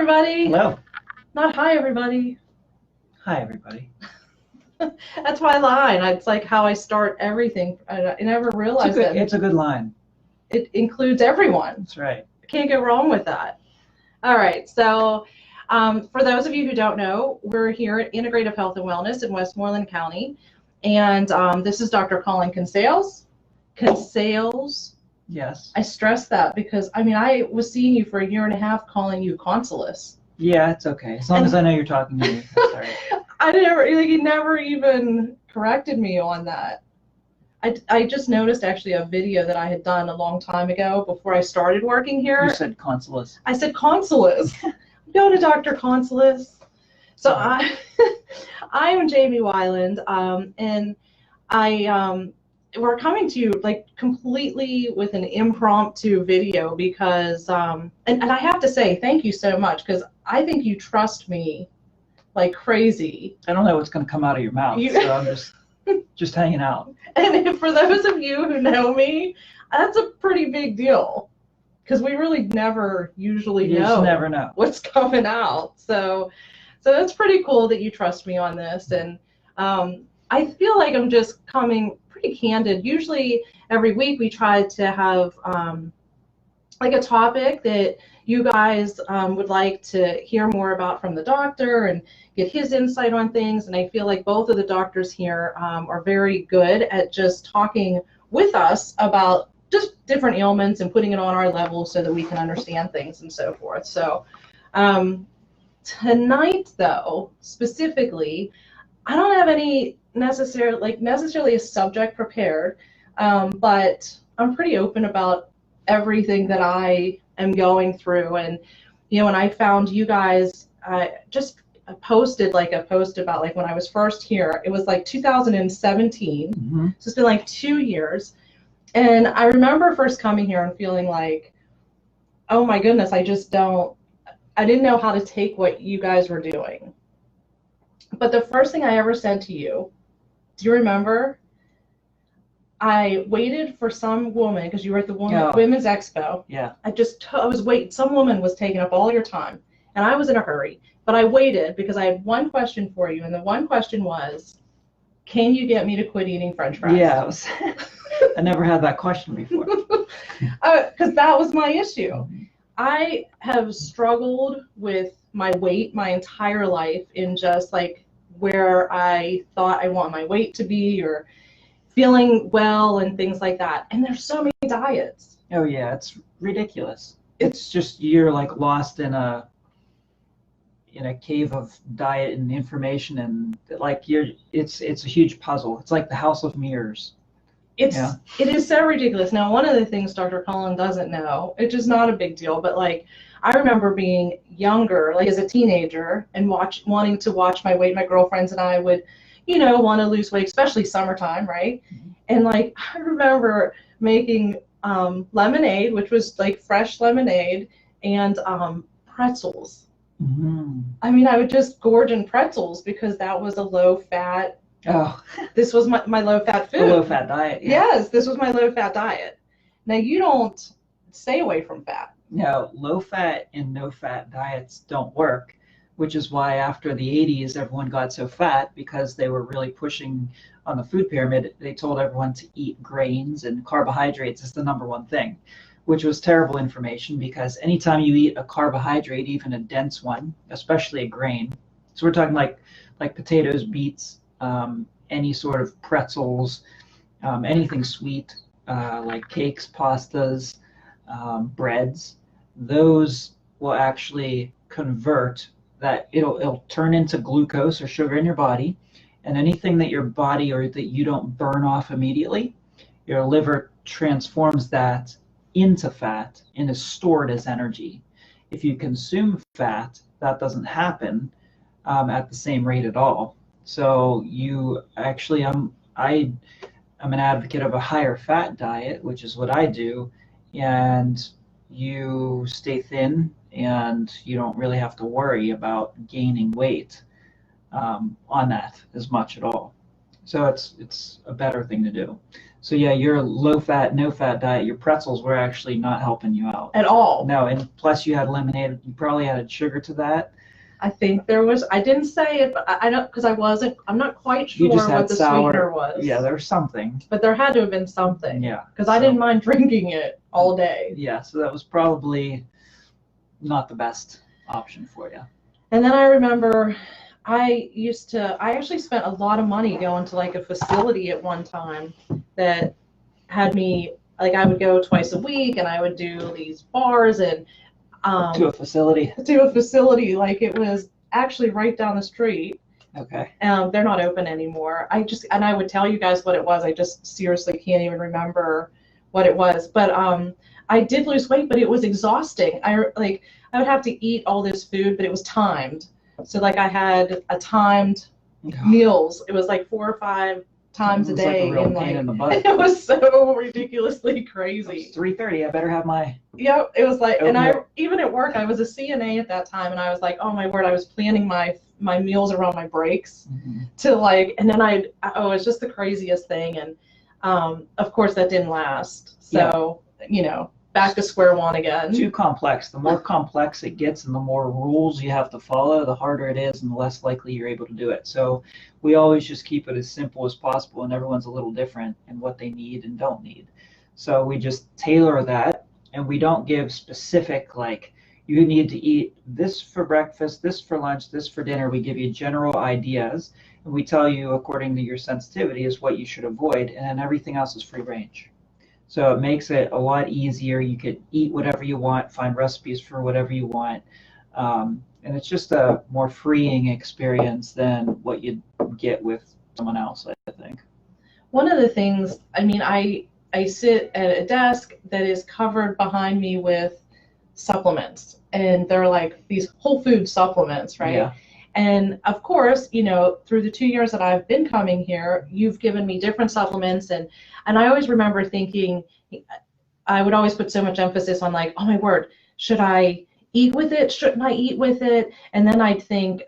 everybody. Hello. Not hi, everybody. Hi, everybody. That's my line. It's like how I start everything. I never realized that. It's a good line. It includes everyone. That's right. Can't go wrong with that. All right. So for those of you who don't know, we're here at Integrative Health and Wellness in Westmoreland County. And this is Dr. Colin Consales. Consales. Yes. I stress that because, I was seeing you for a year and a half calling you Consulas. Yeah, it's okay. As long as I know you're talking to me. That's all right. You never even corrected me on that. I just noticed actually a video that I had done a long time ago before I started working here. You said Consulas. I said Consulas. Go to Dr. Consulas. So I am Jamie Weiland, and we're coming to you like completely with an impromptu video because and I have to say thank you so much because I think you trust me like crazy. I don't know what's going to come out of your mouth, so I'm just hanging out. And for those of you who know me, that's a pretty big deal because we really never usually know what's coming out. So it's pretty cool that you trust me on this, and I feel like I'm just coming pretty candid. Usually every week we try to have like a topic that you guys would like to hear more about from the doctor and get his insight on things. And I feel like both of the doctors here are very good at just talking with us about just different ailments and putting it on our level so that we can understand things and so forth. So tonight, though, specifically, I don't have any necessarily a subject prepared, but I'm pretty open about everything that I am going through. And when I found you guys, just posted like a post about like when I was first here. It was like 2017. Mm-hmm. So it's been like 2 years, and I remember first coming here and feeling like, oh my goodness, I didn't know how to take what you guys were doing. But the first thing I ever said to you, do you remember? I waited for some woman, because you were at the Women's Expo. Yeah. I was waiting. Some woman was taking up all your time, and I was in a hurry. But I waited because I had one question for you, and the one question was, can you get me to quit eating French fries? Yeah, I never had that question before. Because that was my issue. I have struggled with my weight my entire life in just like where I thought I want my weight to be or feeling well and things like that. And there's so many diets. Oh yeah, it's ridiculous. It's just you're like lost in a cave of diet and information, and like it's a huge puzzle. It's like the House of Mirrors. It is so ridiculous. Now, one of the things Dr. Colin doesn't know, it's just not a big deal, but like I remember being younger, like as a teenager, and wanting to watch my weight. My girlfriends and I would, want to lose weight, especially summertime, right? Mm-hmm. And like I remember making lemonade, which was like fresh lemonade, and pretzels. Mm-hmm. I would just gorge in pretzels because that was a low-fat. Oh, this was my low-fat food. The low-fat diet. Yeah. Yes, this was my low-fat diet. Now, you don't stay away from fat. No, low-fat and no-fat diets don't work, which is why after the 80s, everyone got so fat because they were really pushing on the food pyramid. They told everyone to eat grains and carbohydrates is the number one thing, which was terrible information because anytime you eat a carbohydrate, even a dense one, especially a grain, so we're talking like potatoes, beets, any sort of pretzels, anything sweet, like cakes, pastas, breads, those will actually convert that. It'll turn into glucose or sugar in your body, and anything that your body or that you don't burn off immediately, your liver transforms that into fat and is stored as energy. If you consume fat, that doesn't happen at the same rate at all. So you actually, I'm an advocate of a higher fat diet, which is what I do, and you stay thin and you don't really have to worry about gaining weight on that as much at all. So it's a better thing to do. So yeah, your low fat, no fat diet, your pretzels were actually not helping you out at all. No, and plus you had lemonade. You probably added sugar to that. I think there was, I didn't say it, but I don't, because I'm not quite You sure just had what the sour. sweetener was. Yeah, there was something. But there had to have been something. Yeah. Because I didn't mind drinking it all day. Yeah, so that was probably not the best option for you. And then I remember I actually spent a lot of money going to like a facility at one time that had me, like I would go twice a week and I would do these bars and to a facility. Like it was actually right down the street. Okay. They're not open anymore. And I would tell you guys what it was. I just seriously can't even remember what it was. But I did lose weight, but it was exhausting. I would have to eat all this food, but it was timed. So like I had a timed meals. It was like 4 or 5 times a day. Like a real pain in the butt. It was so ridiculously crazy. It's 3:30. I better have my. Yep, it was like, and even at work, I was a CNA at that time, and I was like, oh my word, I was planning my meals around my breaks to like, and then it was just the craziest thing, and of course that didn't last. So back to square one again. Too complex. The more complex it gets and the more rules you have to follow, the harder it is and the less likely you're able to do it. So we always just keep it as simple as possible, and everyone's a little different in what they need and don't need. So we just tailor that, and we don't give specific, like, you need to eat this for breakfast, this for lunch, this for dinner. We give you general ideas, and we tell you according to your sensitivity is what you should avoid, and then everything else is free range. So it makes it a lot easier. You could eat whatever you want, find recipes for whatever you want. And it's just a more freeing experience than what you'd get with someone else, I think. One of the things, I mean, I sit at a desk that is covered behind me with supplements. And they're like these whole food supplements, right? Yeah. And of course, through the 2 years that I've been coming here, you've given me different supplements. And I always remember thinking, I would always put so much emphasis on like, oh my word, should I eat with it? Shouldn't I eat with it? And then I'd think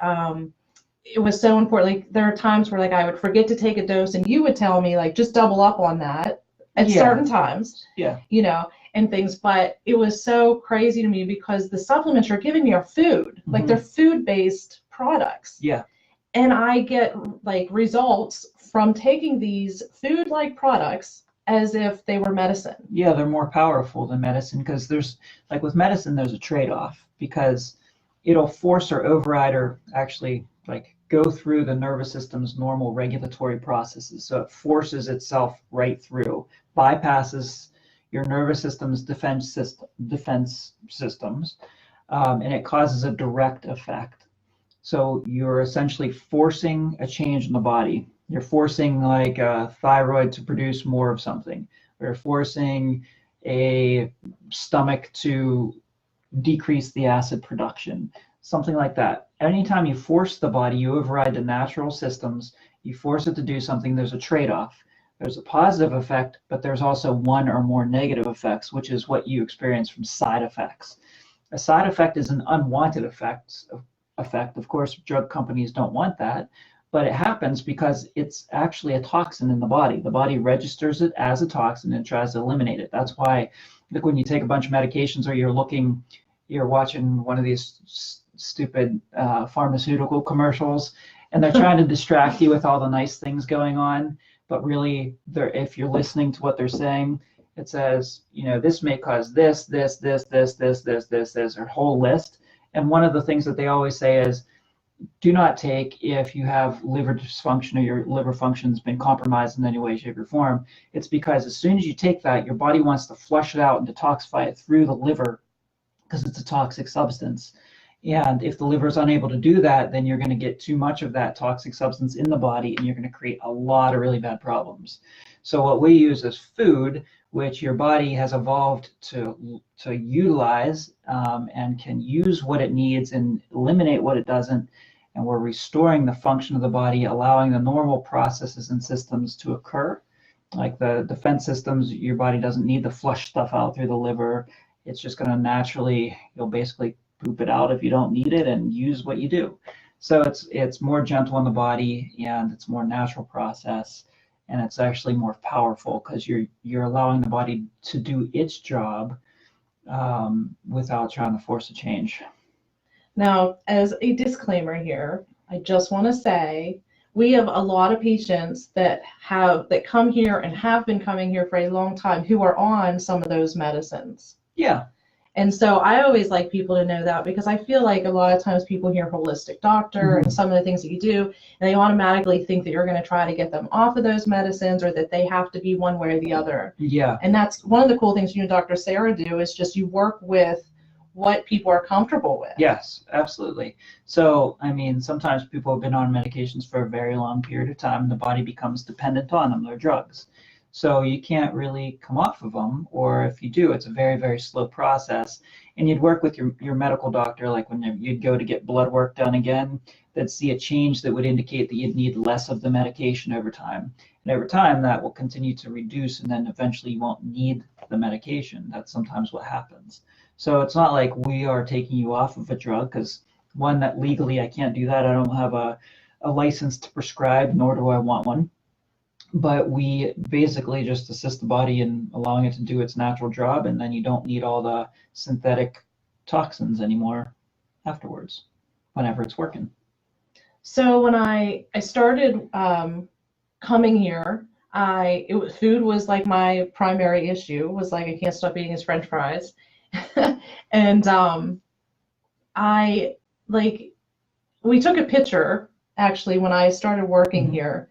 it was so important. Like there are times where like I would forget to take a dose and you would tell me like, just double up on that at certain times. Yeah. And things, but it was so crazy to me because the supplements you're giving me are food, like they're food-based products. Yeah. And I get like results from taking these food-like products as if they were medicine. Yeah, they're more powerful than medicine because there's, like with medicine, there's a trade-off because it'll force or override or actually like go through the nervous system's normal regulatory processes. So it forces itself right through, bypasses your nervous system's defense systems, and it causes a direct effect. So you're essentially forcing a change in the body. You're forcing like a thyroid to produce more of something, or you're forcing a stomach to decrease the acid production, something like that. Anytime you force the body, you override the natural systems, you force it to do something, there's a trade-off. There's a positive effect, but there's also one or more negative effects, which is what you experience from side effects. A side effect is an unwanted effect. Of course, drug companies don't want that, but it happens because it's actually a toxin in the body. The body registers it as a toxin and tries to eliminate it. That's why, like when you take a bunch of medications or you're watching one of these stupid pharmaceutical commercials, and they're trying to distract you with all the nice things going on. But really, if you're listening to what they're saying, it says, this may cause this, or whole list. And one of the things that they always say is, do not take if you have liver dysfunction or your liver function's been compromised in any way, shape, or form. It's because as soon as you take that, your body wants to flush it out and detoxify it through the liver because it's a toxic substance. And if the liver is unable to do that, then you're going to get too much of that toxic substance in the body, and you're going to create a lot of really bad problems. So what we use is food, which your body has evolved to utilize and can use what it needs and eliminate what it doesn't. And we're restoring the function of the body, allowing the normal processes and systems to occur. Like the defense systems, your body doesn't need to flush stuff out through the liver. It's just going to naturally, you'll basically poop it out if you don't need it and use what you do. So it's more gentle on the body and it's more natural process. and it's actually more powerful because you're allowing the body to do its job without trying to force a change. Now, as a disclaimer here, I just want to say we have a lot of patients that come here and have been coming here for a long time who are on some of those medicines. Yeah. And so I always like people to know that, because I feel like a lot of times people hear holistic doctor and some of the things that you do, and they automatically think that you're going to try to get them off of those medicines, or that they have to be one way or the other. Yeah. And that's one of the cool things you and Dr. Sarah do, is just you work with what people are comfortable with. Yes, absolutely. So, I mean, sometimes people have been on medications for a very long period of time and the body becomes dependent on them. They're drugs. So you can't really come off of them, or if you do, it's a very, very slow process. And you'd work with your medical doctor, like when you'd go to get blood work done again, they'd see a change that would indicate that you'd need less of the medication over time. And over time, that will continue to reduce, and then eventually you won't need the medication. That's sometimes what happens. So it's not like we are taking you off of a drug, because one, that legally I can't do that. I don't have a license to prescribe, nor do I want one. But we basically just assist the body in allowing it to do its natural job, and then you don't need all the synthetic toxins anymore afterwards, whenever it's working. So when I started coming here, food was like my primary issue. Was like, I can't stop eating his French fries. And we took a picture actually when I started working here.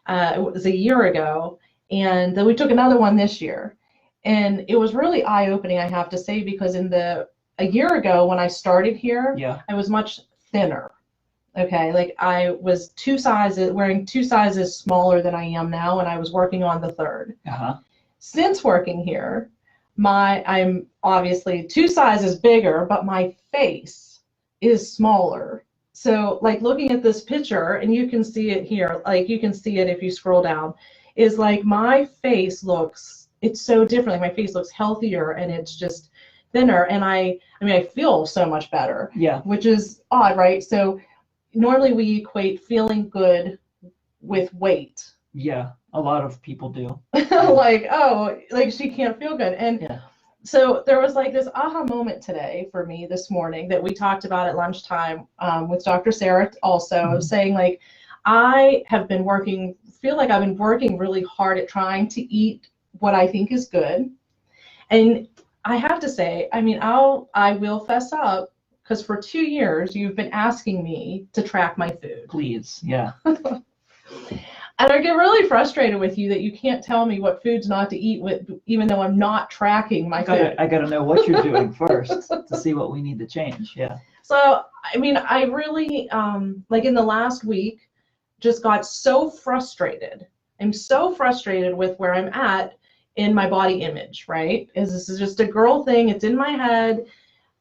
It was a year ago, and then we took another one this year, and it was really eye-opening, I have to say, because a year ago when I started here, I was much thinner. Okay, like I was wearing 2 sizes smaller than I am now, and I was working on the 3rd. Since working here, I'm obviously 2 sizes bigger, but my face is smaller. So like looking at this picture, and you can see it here, like you can see it if you scroll down, is like my face it's so different. Like my face looks healthier, and it's just thinner. And I feel so much better. Yeah. Which is odd, right? So normally we equate feeling good with weight. Yeah, a lot of people do. Like, oh, like she can't feel good. And so there was like this aha moment today for me this morning that we talked about at lunchtime with Dr. Sarah also, saying like, I have been feel like I've been working really hard at trying to eat what I think is good. And I have to say, I mean, I will fess up, because for 2 years you've been asking me to track my food. Please, yeah. And I get really frustrated with you that you can't tell me what foods not to eat with, even though I'm not tracking my food. I got to know what you're doing first to see what we need to change. Yeah. So, I mean, I really, like in the last week, just got so frustrated. I'm so frustrated with where I'm at in my body image, right? This is just a girl thing. It's in my head,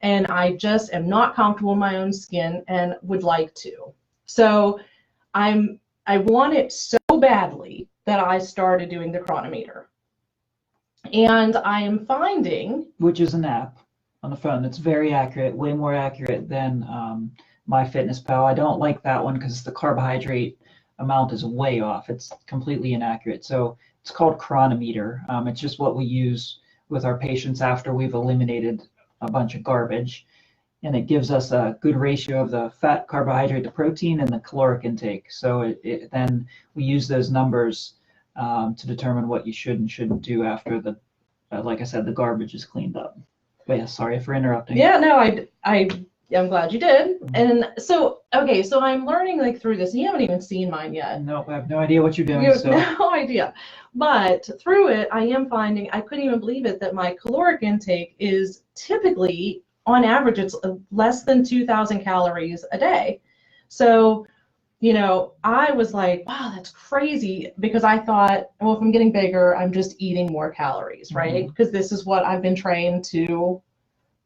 and I just am not comfortable in my own skin and would like to. So I want it so badly that I started doing the Cronometer. And I am finding... Which is an app on the phone that's very accurate, way more accurate than MyFitnessPal. I don't like that one because the carbohydrate amount is way off. It's completely inaccurate. So it's called Cronometer. It's just what we use with our patients after we've eliminated a bunch of garbage. And it gives us a good ratio of the fat, carbohydrate, to protein, and the caloric intake. So then we use those numbers to determine what you should and shouldn't do after like I said, the garbage is cleaned up. But yeah, sorry for interrupting. Yeah, no, I'm glad you did. And so, okay, so I'm learning like through this. You haven't even seen mine yet. No, I have no idea what you're doing. You have no idea. But through it, I am finding, I couldn't even believe it, that my caloric intake is typically, on average, it's less than 2,000 calories a day. So, you know, I was like, wow, that's crazy, because I thought, well, if I'm getting bigger, I'm just eating more calories, right? Because this is what I've been trained to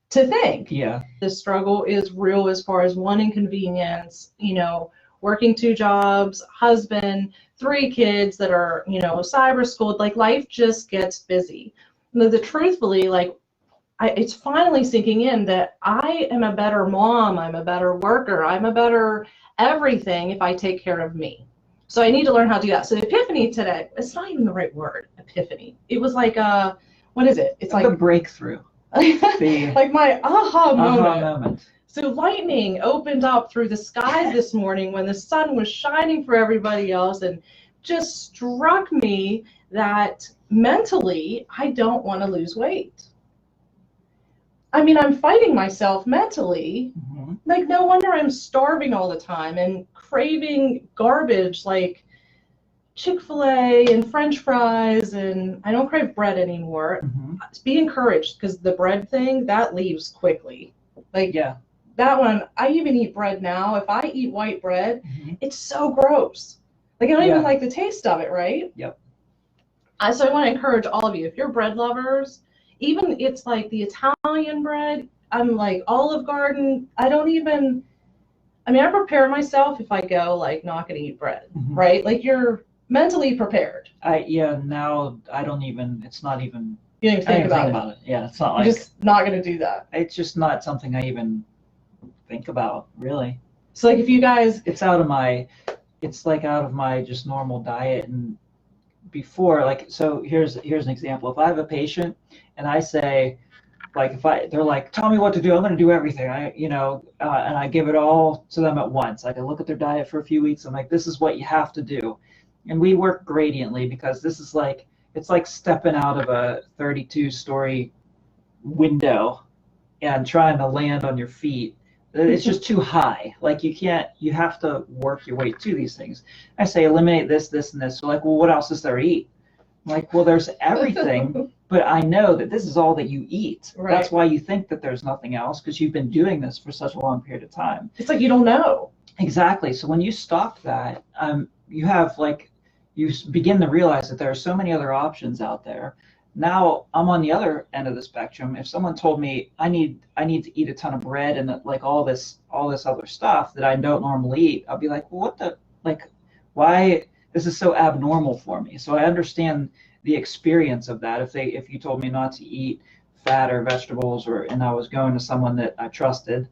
think. Yeah. The struggle is real as far as one, inconvenience, you know, working 2 jobs, husband, 3 kids that are, you know, cyber schooled, like life just gets busy. Truthfully, like, it's finally sinking in that I am a better mom, I'm a better worker, I'm a better everything if I take care of me. So I need to learn how to do that. So the epiphany today, it's not even the right word, epiphany. It was like a, what is it? It's like the breakthrough. The like my aha moment. moment. So lightning opened up through the skies this morning when the sun was shining for everybody else, and just struck me that mentally I don't want to lose weight. I mean, I'm fighting myself mentally. Mm-hmm. Like, no wonder I'm starving all the time and craving garbage like Chick-fil-A and French fries, and I don't crave bread anymore. Mm-hmm. Be encouraged, because the bread thing, that leaves quickly. Like, Yeah. that one, I even eat bread now. If I eat white bread, Mm-hmm. it's so gross. Like, I don't even Yeah. like the taste of it, right? Yep. So I want to encourage all of you, if you're bread lovers, even it's like the Italian bread, I'm like Olive Garden, I prepare myself if I go, like, not going to eat bread, Mm-hmm. right? Like, you're mentally prepared. Now I don't even, it's not even, You don't even I think don't even about think about it. Yeah, it's not You're like, just not going to do that. it's just not something I even think about, really. So, like, if you guys, It's like out of my just normal diet. And before, like, so here's an example. If I have a patient and I say, like, they're like, tell me what to do, I'm going to do everything, and I give it all to them at once. Like, I look at their diet for a few weeks, I'm like, this is what you have to do. And we work gradiently, because this is like, it's like stepping out of a 32-story window and trying to land on your feet. It's just too high. Like, you have to work your way to these things. I say, eliminate this, this, and this. They're like, well, what else is there to eat? I'm like, well, there's everything, but I know that this is all that you eat. Right. That's why you think that there's nothing else, because you've been doing this for such a long period of time. it's like you don't know. Exactly. So when you stop that, you have, like, you begin to realize that there are so many other options out there. Now I'm on the other end of the spectrum. If someone told me I need to eat a ton of bread and like all this other stuff that I don't normally eat, I'll be like, well, why? This is so abnormal for me. So I understand the experience of that. If you told me not to eat fat or vegetables, and I was going to someone that I trusted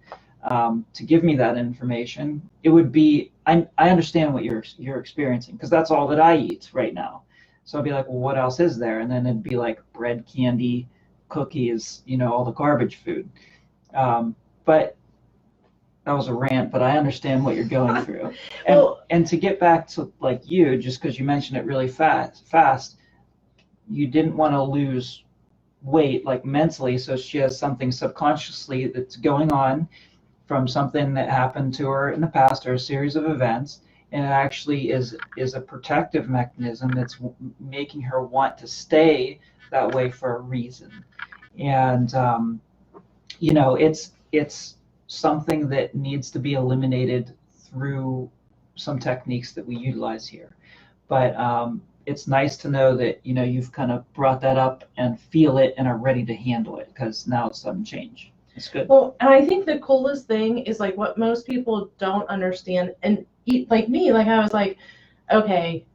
to give me that information, it would be, I understand what you're experiencing, because that's all that I eat right now. So I'd be like, well, what else is there? And then it'd be like bread, candy, cookies, all the garbage food. But that was a rant, but I understand what you're going through. And to get back to, like, you, just because you mentioned it really fast, you didn't want to lose weight, like, mentally. So she has something subconsciously that's going on from something that happened to her in the past, or a series of events. And it actually is a protective mechanism that's making her want to stay that way for a reason. And it's something that needs to be eliminated through some techniques that we utilize here. But it's nice to know that you've kind of brought that up and feel it and are ready to handle it, because now it's sudden change. It's good. Well, and I think the coolest thing is, like, what most people don't understand, and like me, like, I was like, okay,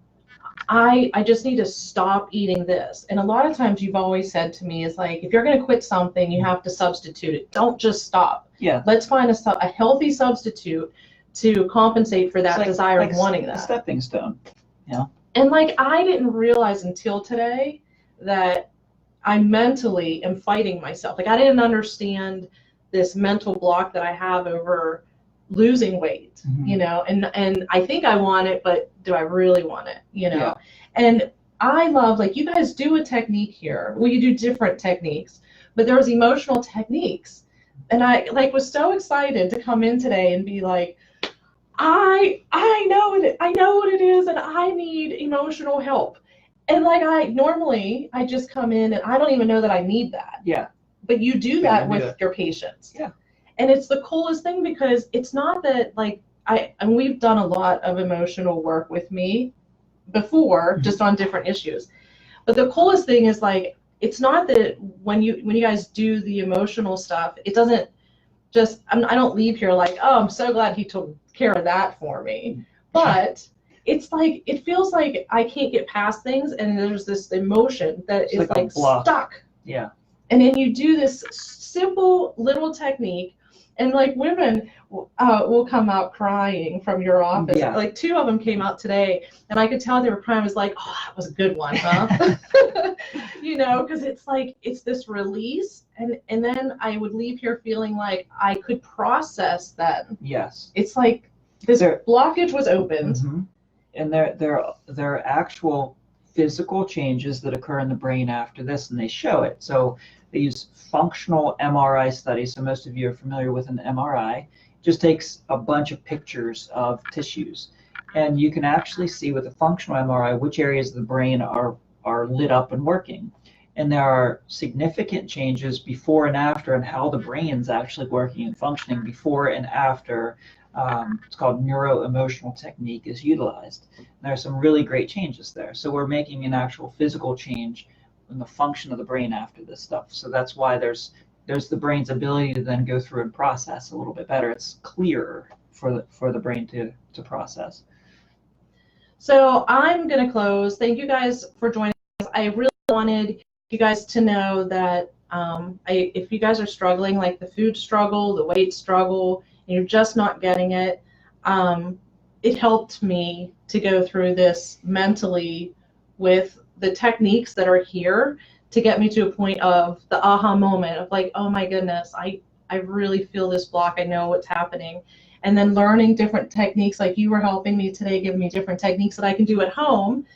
I just need to stop eating this. And a lot of times you've always said to me is, like, if you're going to quit something, you have to substitute it. Don't just stop. Yeah. Let's find a healthy substitute to compensate for that desire of wanting that. A stepping stone. Yeah. And, like, I didn't realize until today that I mentally am fighting myself. Like, I didn't understand this mental block that I have over losing weight, Mm-hmm. and I think I want it, but do I really want it, Yeah. And I love, like, you guys do a technique here. Well, you do different techniques, but there was emotional techniques. And I, like, was so excited to come in today and be like, I know what it is, and I need emotional help. And, like, I just come in and I don't even know that I need that. Yeah. But you do that with your patients. Yeah. And it's the coolest thing, because it's not that, like, and we've done a lot of emotional work with me before, Mm-hmm. just on different issues. But the coolest thing is, like, it's not that when you guys do the emotional stuff, it doesn't just, I don't leave here like, oh, I'm so glad he took care of that for me. But it's like, it feels like I can't get past things, and there's this emotion that It's is like a block. stuck. Yeah. And then you do this simple little technique And like women will come out crying from your office. Yeah. Like 2 of them came out today, and I could tell they were crying. I was like, oh, that was a good one, huh? You know, because it's like it's this release, and then I would leave here feeling like I could process that. Yes. It's like this blockage was opened. Mm-hmm. And there are actual physical changes that occur in the brain after this, and they show it. So they use functional MRI studies. So most of you are familiar with an MRI. It just takes a bunch of pictures of tissues, and you can actually see with a functional MRI which areas of the brain are lit up and working. And there are significant changes before and after in how the brain's actually working and functioning before and after. It's called neuro-emotional technique is utilized. And there are some really great changes there. So we're making an actual physical change in the function of the brain after this stuff. So that's why there's the brain's ability to then go through and process a little bit better. It's clearer for the brain to process. So I'm going to close. Thank you guys for joining us. I really wanted you guys to know that if you guys are struggling, like the food struggle, the weight struggle, and you're just not getting it, it helped me to go through this mentally with the techniques that are here to get me to a point of the aha moment of like, oh my goodness, I really feel this block. I know what's happening. And then learning different techniques, like you were helping me today, giving me different techniques that I can do at home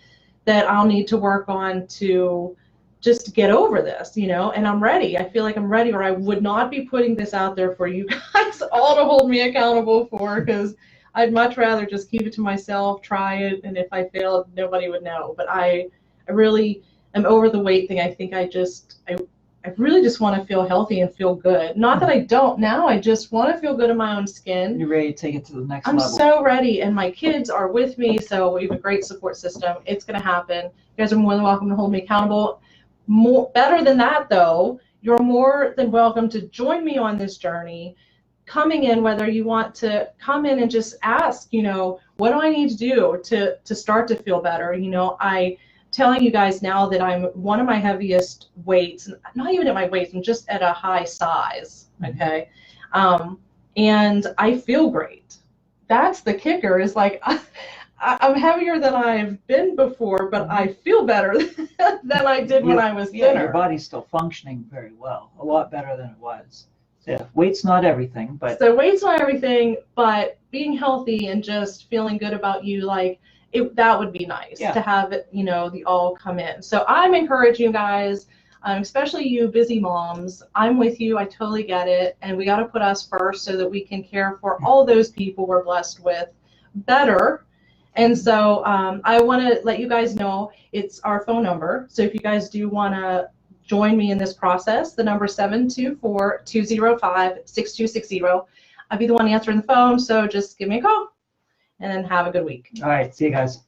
that I'll need to work on to just get over this, you know, and I'm ready. I feel like I'm ready, or I would not be putting this out there for you guys all to hold me accountable for, because I'd much rather just keep it to myself, try it, and if I fail, nobody would know. But I really am over the weight thing. I think I really just want to feel healthy and feel good. Not that I don't now, I just want to feel good in my own skin. You're ready to take it to the next level. I'm so ready, and my kids are with me, so we have a great support system. It's going to happen. You guys are more than welcome to hold me accountable. Better than that, though, you're more than welcome to join me on this journey. Coming in, whether you want to come in and just ask, you know, what do I need to do to start to feel better? You know, telling you guys now that I'm one of my heaviest weights, not even at my weight, I'm just at a high size, okay? And I feel great. That's the kicker, is like, I'm heavier than I've been before, but I feel better than I did when I was thinner. Yeah, your body's still functioning very well, a lot better than it was. Yeah, weight's not everything, but... So weight's not everything, but being healthy and just feeling good about you, like, that would be nice to have it, you know, the all come in. So I'm encouraging you guys, especially you busy moms. I'm with you. I totally get it. And we got to put us first so that we can care for all those people we're blessed with better. And so I want to let you guys know it's our phone number. So if you guys do want to join me in this process, the number is 724-205-6260. I'll be the one answering the phone. So just give me a call and have a good week. All right. See you guys.